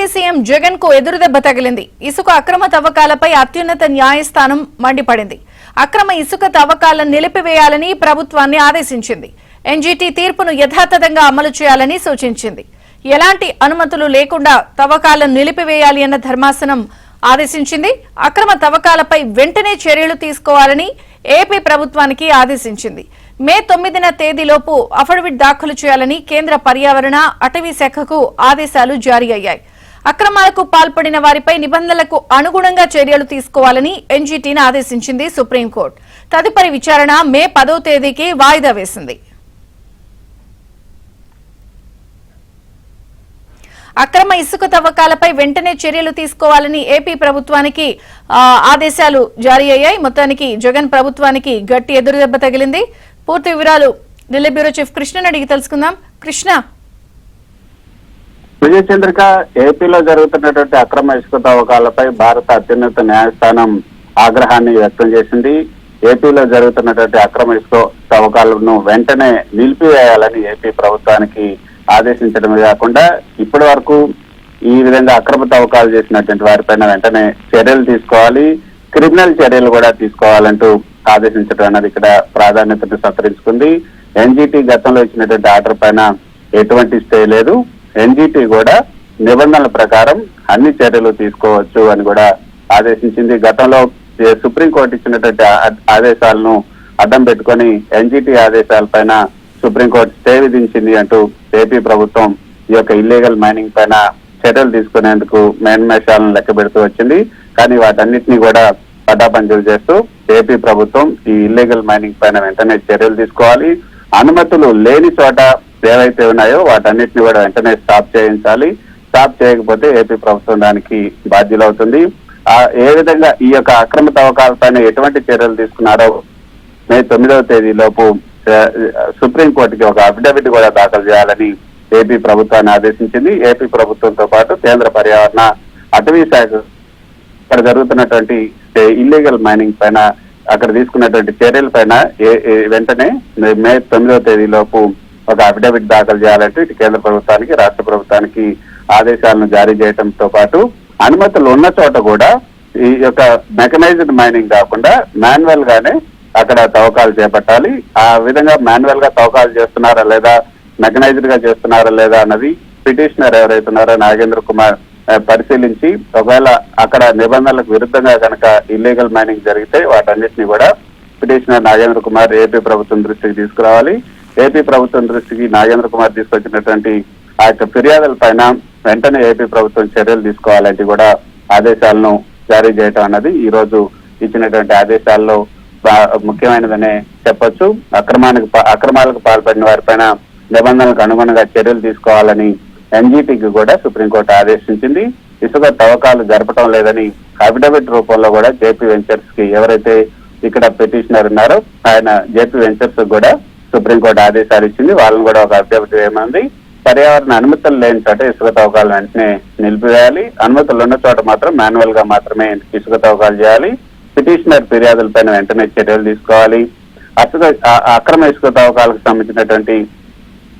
AP CM Jagan కు ఎదురుదెబ్బ తగిలింది. ఇసుక అక్రమ తవ్వకాలపై అత్యున్నత న్యాయస్థానం మండిపడింది. అక్రమ ఇసుక తవ్వకాలను నిలిపివేయాలని ప్రభుత్వాన్ని ఆదేశించింది. ఎన్జీటీ తీర్పును యథాతథంగా అమలు చేయాలని సూచించింది. ఎలాంటి అనుమతులు లేకుండా తవ్వకాలను నిలిపివేయాలి అన్న ధర్మాసనం ఆదేశించింది. అక్రమ తవ్వకాలపై వెంటనే చర్యలు తీసుకోవాలని ఏపీ ప్రభుత్వానికి ఆదేశించింది. మే 9వ తేదీలోపు అఫిడవిట్ దాఖలు చేయాలని కేంద్ర పర్యావరణ అటవీ శాఖకు ఆదేశాలు జారీ అయ్యాయి. అక్రమాలకు పాల్పడిన వారిపై నిబంధనలకు అనుగుణంగా చర్యలు తీసుకోవాలని ఎన్జీటీని ఆదేశించింది సుప్రీంకోర్టు. తదుపరి విచారణ మే 10వ తేదీకి వాయిదా వేసింది. అక్రమ ఇసుక తవ్వకాలపై వెంటనే చర్యలు తీసుకోవాలని ఏపీ ప్రభుత్వానికి ఆదేశాలు జారీ అయ్యాయి. మొత్తానికి జగన్ ప్రభుత్వానికి గట్టి ఎదురుదెబ్బ తగిలింది. పూర్తి వివరాలు ఢిల్లీ బ్యూరో చీఫ్ కృష్ణని అడిగి తెలుసుకుందాం. కృష్ణ, విజయచంద్రిక, ఏపీలో జరుగుతున్నటువంటి అక్రమ ఇసుక తవ్వకాలపై భారత అత్యున్నత న్యాయస్థానం ఆగ్రహాన్ని వ్యక్తం చేసింది. ఏపీలో జరుగుతున్నటువంటి అక్రమ ఇసుక తవ్వకాలను వెంటనే నిలిపివేయాలని ఏపీ ప్రభుత్వానికి ఆదేశించడమే కాకుండా ఇప్పటి వరకు ఈ విధంగా అక్రమ తవ్వకాలు చేసినటువంటి వారిపైన వెంటనే చర్యలు తీసుకోవాలి, క్రిమినల్ చర్యలు కూడా తీసుకోవాలంటూ ఆదేశించడం అన్నది ఇక్కడ ప్రాధాన్యతను సంతరించుకుంది. ఎన్జీటీ గతంలో ఇచ్చినటువంటి ఆర్డర్ పైన ఎటువంటి స్టే లేదు. ఎన్జీటీ కూడా నిబంధనల ప్రకారం అన్ని చర్యలు తీసుకోవచ్చు అని కూడా ఆదేశించింది. గతంలో సుప్రీంకోర్టు ఇచ్చినటువంటి ఆదేశాలను అడ్డం పెట్టుకొని ఎన్జీటీ ఆదేశాలపైన సుప్రీంకోర్టు స్టే విధించింది అంటూ ఏపీ ప్రభుత్వం ఈ యొక్క ఇల్లీగల్ మైనింగ్ పైన చర్యలు తీసుకునేందుకు మేన్మేషాలను లెక్క పెడుతూ వచ్చింది. కానీ వాటన్నిటినీ కూడా పటాపంచలు చేస్తూ ఏపీ ప్రభుత్వం ఈ ఇల్లీగల్ మైనింగ్ పైన వెంటనే చర్యలు తీసుకోవాలి. అనుమతులు లేని చోట ఏవైతే ఉన్నాయో వాటన్నిటిని కూడా వెంటనే స్టాప్ చేయించాలి. స్టాప్ చేయకపోతే ఏపీ ప్రభుత్వం దానికి బాధ్యులవుతుంది. ఏ విధంగా ఈ యొక్క అక్రమ తవ్వకాలపైన ఎటువంటి చర్యలు తీసుకున్నారో మే 9వ తేదీలోపు సుప్రీంకోర్టుకి ఒక అఫిడవిట్ కూడా దాఖలు చేయాలని ఏపీ ప్రభుత్వాన్ని ఆదేశించింది. ఏపీ ప్రభుత్వంతో పాటు కేంద్ర పర్యావరణ అటవీ శాఖ అక్కడ జరుగుతున్నటువంటి ఇల్లీగల్ మైనింగ్ పైన అక్కడ తీసుకున్నటువంటి చర్యల పైన వెంటనే మే 9వ తేదీలోపు ఒక అఫిడవిట్ దాఖలు చేయాలంటూ ఇటు కేంద్ర ప్రభుత్వానికి రాష్ట్ర ప్రభుత్వానికి ఆదేశాలను జారీ చేయడంతో పాటు అనుమతులు ఉన్న చోట కూడా ఈ యొక్క మెకనైజ్డ్ మైనింగ్ కాకుండా మాన్యువల్ గానే అక్కడ తవ్వకాలు చేపట్టాలి. ఆ విధంగా మాన్యువల్ గా తవ్వకాలు చేస్తున్నారా లేదా, మెకనైజ్డ్ గా చేస్తున్నారా లేదా అన్నది పిటిషనర్ ఎవరైతే ఉన్నారో నాగేంద్ర కుమార్ పరిశీలించి ఒకవేళ అక్కడ నిబంధనలకు విరుద్ధంగా కనుక ఇల్లీగల్ మైనింగ్ జరిగితే వాటన్నిటిని కూడా పిటిషనర్ నాగేంద్ర కుమార్ ఏపీ ప్రభుత్వం దృష్టికి తీసుకురావాలి. ఏపీ ప్రభుత్వం దృష్టికి నాగేంద్ర కుమార్ తీసుకొచ్చినటువంటి ఆ యొక్క ఫిర్యాదుల పైన వెంటనే ఏపీ ప్రభుత్వం చర్యలు తీసుకోవాలంటే కూడా ఆదేశాలను జారీ చేయటం అన్నది ఈ రోజు ఇచ్చినటువంటి ఆదేశాల్లో ముఖ్యమైనదనే చెప్పొచ్చు. అక్రమాలకు పాల్పడిన వారిపైన నిబంధనలకు అనుగుణంగా చర్యలు తీసుకోవాలని ఎన్జీటీకి కూడా సుప్రీంకోర్టు ఆదేశించింది. ఇసుక తవ్వకాలు జరపడం లేదని అఫిడవిట్ రూపంలో కూడా జేపీ వెంచర్స్ కి ఎవరైతే ఇక్కడ పిటిషనర్ ఉన్నారో ఆయన జేపీ వెంచర్స్ కూడా సుప్రీంకోర్టు ఆదేశాలు ఇచ్చింది. వాళ్ళని కూడా ఒక అఫిడవిట్ వేయమంది. పర్యావరణ అనుమతులు లేని చోట ఇసుక తవ్వకాలు వెంటనే నిలిపివేయాలి. అనుమతులు ఉన్న చోట మాత్రం మాన్యువల్ గా మాత్రమే ఇసుక తవ్వకాలు చేయాలి. పిటిషనర్ ఫిర్యాదులపైన వెంటనే చర్యలు తీసుకోవాలి. అక్రమ ఇసుక తవ్వకాలకు సంబంధించినటువంటి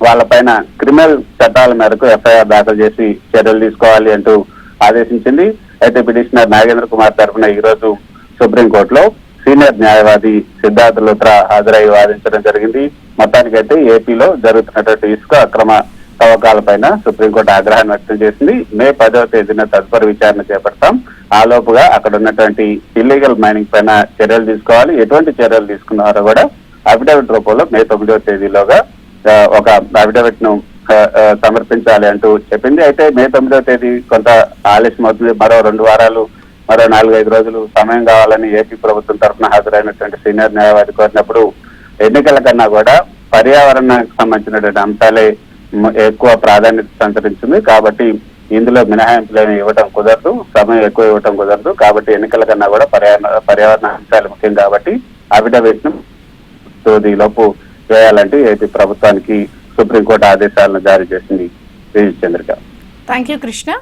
వాళ్ళపైన క్రిమినల్ చట్టాల మేరకు ఎఫ్ఐఆర్ దాఖలు చేసి చర్యలు తీసుకోవాలి అంటూ ఆదేశించింది. అయితే పిటిషనర్ నాగేంద్ర కుమార్ తరఫున ఈ రోజు సుప్రీంకోర్టులో సీనియర్ న్యాయవాది సిద్ధార్థ లుత్రా హాజరై వాదించడం జరిగింది. మొత్తానికైతే ఏపీలో జరుగుతున్నటువంటి ఇసుక అక్రమ తవ్వకాలపైన సుప్రీంకోర్టు ఆగ్రహాన్ని వ్యక్తం చేసింది. మే 10వ తేదీన తదుపరి విచారణ చేపడతాం. ఆలోపుగా అక్కడ ఉన్నటువంటి ఇల్లీగల్ మైనింగ్ పైన చర్యలు తీసుకోవాలి. ఎటువంటి చర్యలు తీసుకున్నారో కూడా అఫిడవిట్ రూపంలో మే 9వ తేదీలోగా ఒక అఫిడవిట్ ను సమర్పించాలి అంటూ చెప్పింది. అయితే మే 9వ తేదీ కొంత ఆలస్యం అవుతుంది. మరో 2 వారాలు, మరో 4-5 రోజులు సమయం కావాలని ఏపీ ప్రభుత్వం తరఫున హాజరైనటువంటి సీనియర్ న్యాయవాది కోరినప్పుడు ఎన్నికల కన్నా కూడా పర్యావరణానికి సంబంధించినటువంటి అంశాలే ఎక్కువ ప్రాధాన్యత సంతరించింది. కాబట్టి ఇందులో మినహాయింపులను ఇవ్వడం కుదరదు, సమయం ఎక్కువ ఇవ్వడం కుదరదు. కాబట్టి ఎన్నికల కన్నా కూడా పర్యావరణ అంశాలు ముఖ్యం కాబట్టి అఫిడవిట్ ను తేదీలోపు వేయాలంటే ఏపీ ప్రభుత్వానికి సుప్రీంకోర్టు ఆదేశాలను జారీ చేసింది. చంద్రిక. Thank you Krishna.